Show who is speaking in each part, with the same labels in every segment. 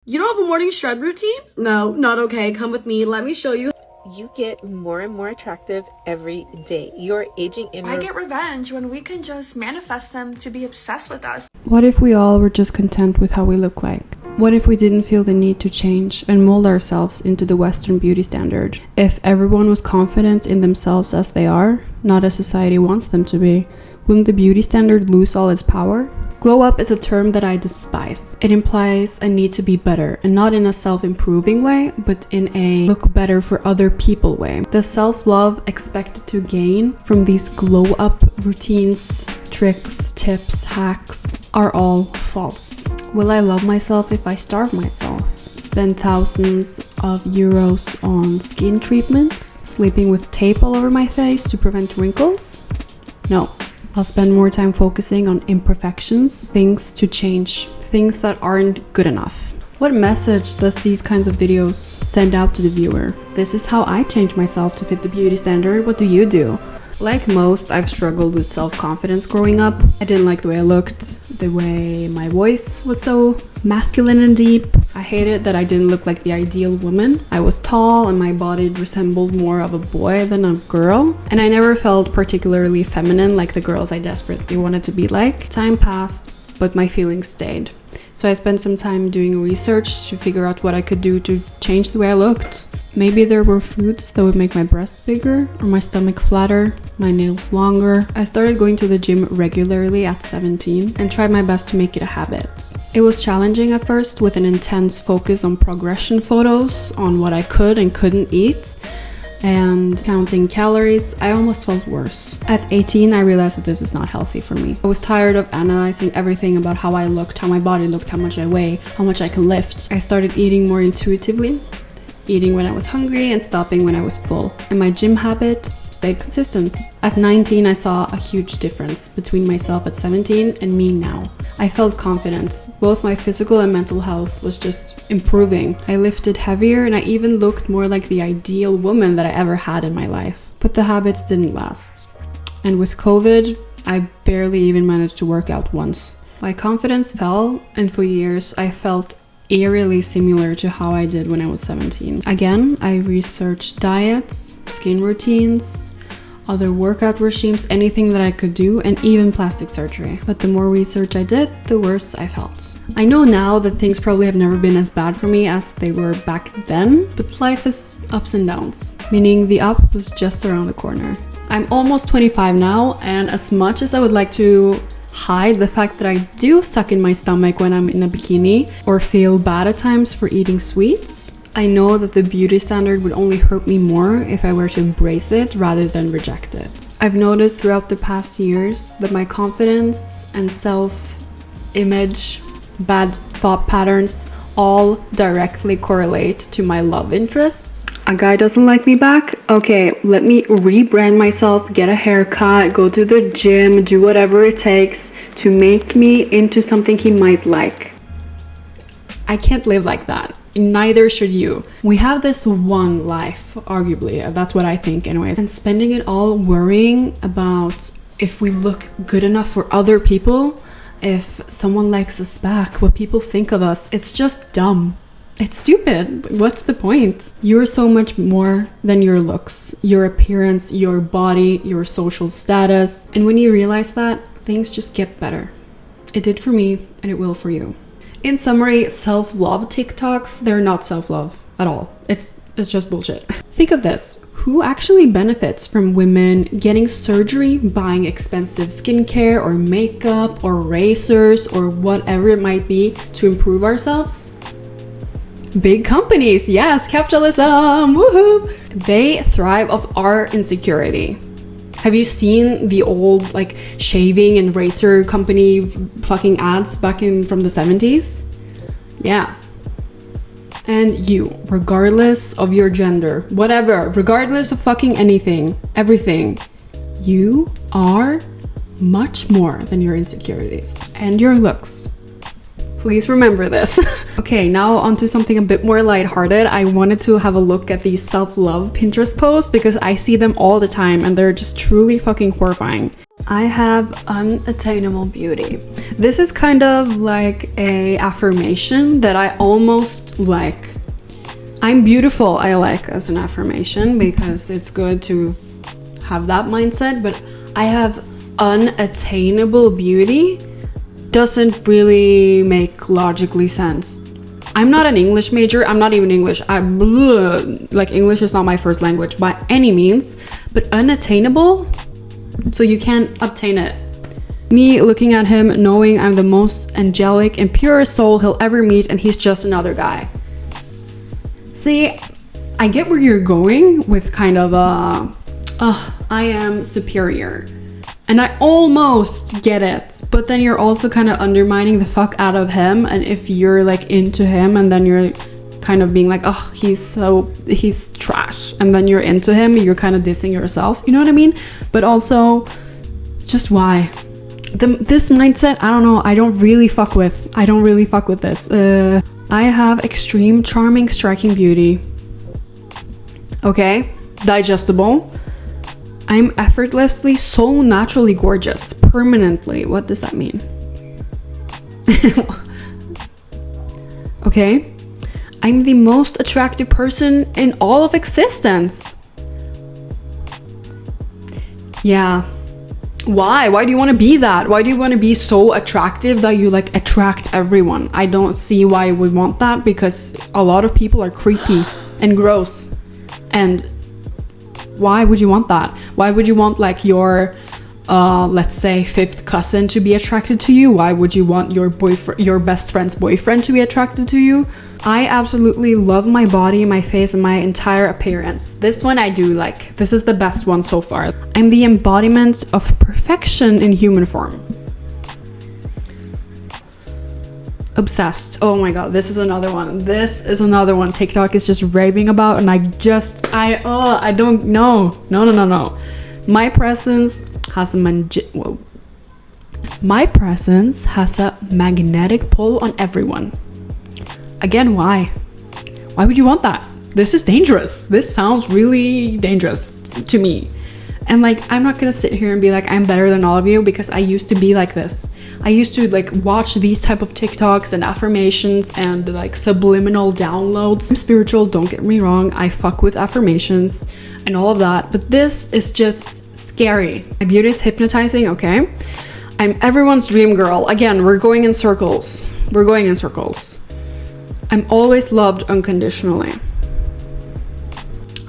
Speaker 1: You don't have a morning shred routine? No, not okay. Come with me. Let me show you.
Speaker 2: You get more and more attractive every day. You're aging in.
Speaker 3: I get revenge when we can just manifest them to be obsessed with us.
Speaker 4: What if we all were just content with how we look like? What if we didn't feel the need to change and mold ourselves into the Western beauty standard? If everyone was confident in themselves as they are, not as society wants them to be, wouldn't the beauty standard lose all its power? Glow up is a term that I despise. It implies a need to be better, and not in a self-improving way, but in a look better for other people way. The self-love expected to gain from these glow up routines, tricks, tips, hacks are all false. Will I love myself if I starve myself? Spend thousands of euros on skin treatments? Sleeping with tape all over my face to prevent wrinkles? No. I'll spend more time focusing on imperfections, things to change, things that aren't good enough. What message does these kinds of videos send out to the viewer? This is how I change myself to fit the beauty standard. What do you do? Like most, I've struggled with self-confidence growing up. I didn't like the way I looked, the way my voice was so masculine and deep. I hated that I didn't look like the ideal woman. I was tall and my body resembled more of a boy than a girl. And I never felt particularly feminine like the girls I desperately wanted to be like. Time passed, but my feelings stayed. So I spent some time doing research to figure out what I could do to change the way I looked. Maybe there were foods that would make my breast bigger or my stomach flatter, my nails longer. I started going to the gym regularly at 17 and tried my best to make it a habit. It was challenging at first with an intense focus on progression photos, on what I could and couldn't eat, and counting calories. I almost felt worse. At 18, I realized that this is not healthy for me. I was tired of analyzing everything about how I looked, how my body looked, how much I weigh, how much I can lift. I started eating more intuitively, eating when I was hungry and stopping when I was full. And my gym habit stayed consistent. At 19, I saw a huge difference between myself at 17 and me now. I felt confidence. Both my physical and mental health was just improving. I lifted heavier and I even looked more like the ideal woman that I ever had in my life. But the habits didn't last. And with COVID, I barely even managed to work out once. My confidence fell, and for years I felt eerily similar to how I did when I was 17. Again, I researched diets, skin routines, other workout regimes, anything that I could do, and even plastic surgery. But the more research I did, the worse I felt. I know now that things probably have never been as bad for me as they were back then, but life is ups and downs, meaning the up was just around the corner. I'm almost 25 now, and as much as I would like to hide the fact that I do suck in my stomach when I'm in a bikini or feel bad at times for eating sweets, I know that the beauty standard would only hurt me more if I were to embrace it rather than reject it. I've noticed throughout the past years that my confidence and self-image, bad thought patterns all directly correlate to my love interests. A guy doesn't like me back? Okay, let me rebrand myself, get a haircut, go to the gym, do whatever it takes to make me into something he might like. I can't live like that. Neither should you. We have this one life, arguably, that's what I think anyways, and spending it all worrying about if we look good enough for other people, if someone likes us back, what people think of us, it's just dumb. It's stupid. What's the point? You're so much more than your looks, your appearance, your body, your social status. And when you realize that, things just get better. It did for me, and it will for you. In summary, self-love TikToks, they're not self-love at all. It's just bullshit. Think of this. Who actually benefits from women getting surgery, buying expensive skincare or makeup or razors or whatever it might be to improve ourselves? Big companies, yes, capitalism, woohoo! They thrive off our insecurity. Have you seen the old like shaving and razor company fucking ads back in from the 70s? Yeah. And you, regardless of your gender, whatever, regardless of fucking anything, everything, you are much more than your insecurities and your looks. Please remember this. Okay, now onto something a bit more lighthearted. I wanted to have a look at these self-love Pinterest posts because I see them all the time and they're just truly fucking horrifying. I have unattainable beauty. This is kind of like a affirmation that I almost like. I'm beautiful, I like as an affirmation because it's good to have that mindset, but I have unattainable beauty doesn't really make logically sense. I'm not an English major. I'm not even English. Like English is not my first language by any means, but unattainable, so you can't obtain it. Me looking at him, knowing I'm the most angelic and purest soul he'll ever meet, and he's just another guy. See, I get where you're going with kind of I am superior. And I almost get it, but then you're also kind of undermining the fuck out of him. And if you're like into him and then you're kind of being like, oh, he's trash, and then you're into him, you're kind of dissing yourself, you know what I mean? But also, just why? This mindset, I don't know, I don't really fuck with this. I have extreme charming, striking beauty. Okay, digestible. I'm effortlessly so naturally gorgeous, permanently. What does that mean? Okay. I'm the most attractive person in all of existence. Yeah. Why? Why do you want to be that? Why do you want to be so attractive that you like attract everyone? I don't see why you would want that, because a lot of people are creepy and gross. And why would you want that? Why would you want like your let's say fifth cousin to be attracted to you? Why would you want your best friend's boyfriend to be attracted to you? I absolutely love my body, my face, and my entire appearance. This one I do like. This is the best one so far. I'm the embodiment of perfection in human form. Obsessed. Oh my god, this is another one. TikTok is just raving about, and I don't know. No. My presence has a magnetic pull on everyone. Again, why? Why would you want that? This is dangerous. This sounds really dangerous to me. And like, I'm not gonna sit here and be like, I'm better than all of you, because I used to be like this. I used to like watch these type of TikToks and affirmations and like subliminal downloads. I'm spiritual, don't get me wrong. I fuck with affirmations and all of that. But this is just scary. My beauty is hypnotizing, okay? I'm everyone's dream girl. Again, we're going in circles. I'm always loved unconditionally.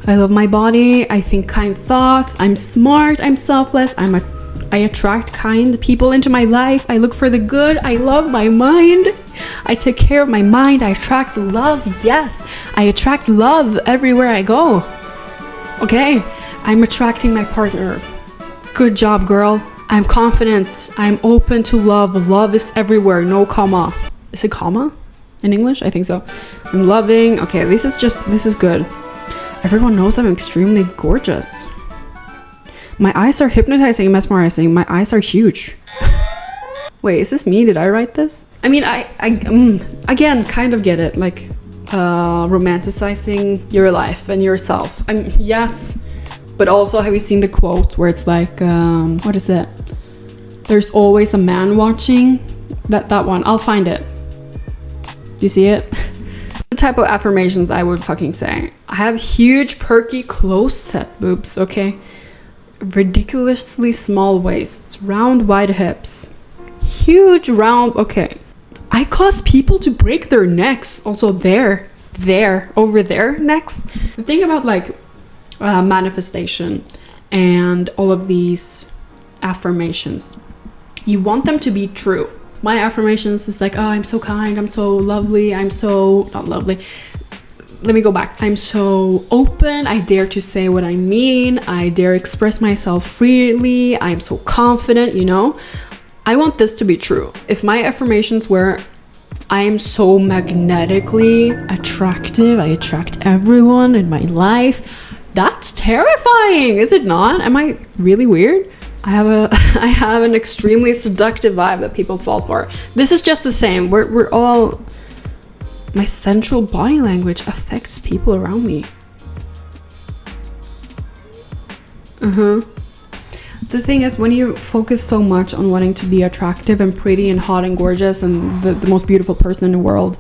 Speaker 4: I love my body, I think kind thoughts, I'm smart, I'm selfless, I attract kind people into my life, I look for the good, I love my mind, I take care of my mind, I attract love, yes, I attract love everywhere I go. Okay, I'm attracting my partner. Good job, girl. I'm confident, I'm open to love, love is everywhere, no comma. Is it comma in English? I think so. I'm loving, okay, this is good. Everyone knows I'm extremely gorgeous. My eyes are hypnotizing and mesmerizing. My eyes are huge. Wait, is this me? Did I write this? I mean, I again, kind of get it. Like, romanticizing your life and yourself. I mean, yes. But also, have you seen the quote where it's like, what is it? There's always a man watching. That one. I'll find it. Do you see it? The type of affirmations I would fucking say. I have huge, perky, close set boobs, okay? Ridiculously small waists, round, wide hips. Huge, round, okay. I cause people to break their necks. Also over their necks. The thing about like manifestation and all of these affirmations, you want them to be true. My affirmations is like, oh, I'm so kind, I'm so lovely, I'm so, not lovely. Let me go back. I'm so open, I dare to say what I mean, I dare express myself freely, I'm so confident, you know? I want this to be true. If my affirmations were, I am so magnetically attractive, I attract everyone in my life, that's terrifying, is it not? Am I really weird? I have an extremely seductive vibe that people fall for. This is just the same. We're all, my sensual body language affects people around me. The thing is, when you focus so much on wanting to be attractive and pretty and hot and gorgeous and the most beautiful person in the world,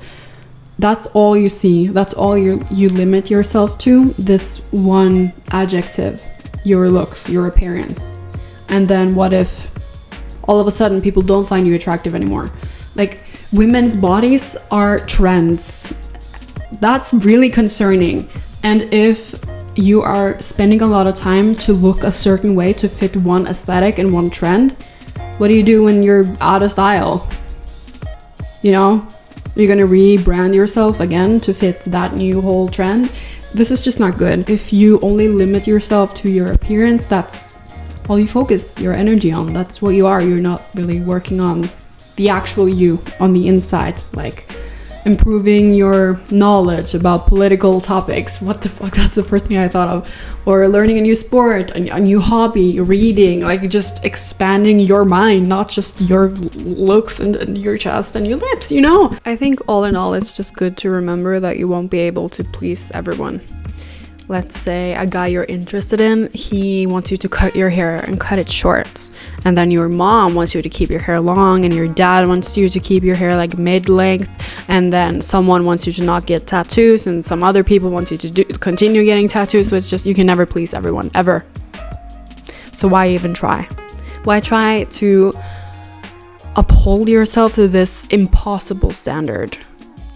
Speaker 4: that's all you see. That's all you limit yourself to, this one adjective, your looks, your appearance. And then what if all of a sudden people don't find you attractive anymore? Like, women's bodies are trends. That's really concerning. And if you are spending a lot of time to look a certain way to fit one aesthetic and one trend, what do you do when you're out of style? You know? You're gonna rebrand yourself again to fit that new whole trend? This is just not good. If you only limit yourself to your appearance, that's all you focus your energy on. That's what you are. You're not really working on the actual you on the inside, like improving your knowledge about political topics. What the fuck? That's the first thing I thought of. Or learning a new sport, a new hobby, reading, like just expanding your mind, not just your looks and your chest and your lips, you know? I think all in all, it's just good to remember that you won't be able to please everyone. Let's say a guy you're interested in, he wants you to cut your hair and cut it short. And then your mom wants you to keep your hair long, and your dad wants you to keep your hair like mid-length. And then someone wants you to not get tattoos, and some other people want you to continue getting tattoos. So it's just, you can never please everyone, ever. So why even try? Why try to uphold yourself to this impossible standard?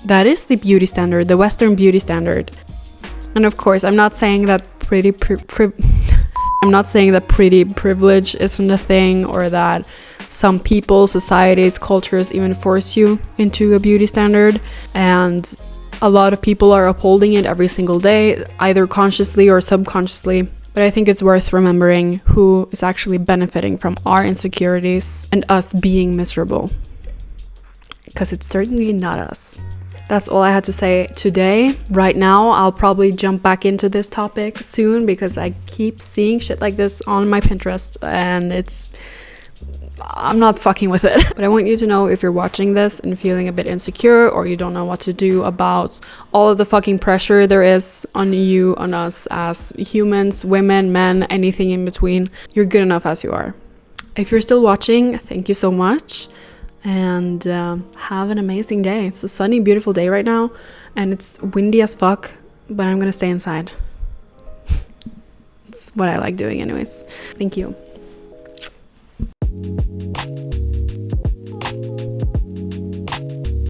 Speaker 4: That is the beauty standard, the Western beauty standard. And of course, I'm not saying that pretty privilege isn't a thing, or that some people, societies, cultures even force you into a beauty standard. And a lot of people are upholding it every single day, either consciously or subconsciously. But I think it's worth remembering who is actually benefiting from our insecurities and us being miserable. Because it's certainly not us. That's all I had to say today. Right now, I'll probably jump back into this topic soon because I keep seeing shit like this on my Pinterest and I'm not fucking with it. But I want you to know, if you're watching this and feeling a bit insecure, or you don't know what to do about all of the fucking pressure there is on you, on us as humans, women, men, anything in between, you're good enough as you are. If you're still watching, thank you so much. And have an amazing day. It's a sunny, beautiful day right now, and it's windy as fuck, but I'm gonna stay inside. It's what I like doing anyways. Thank you.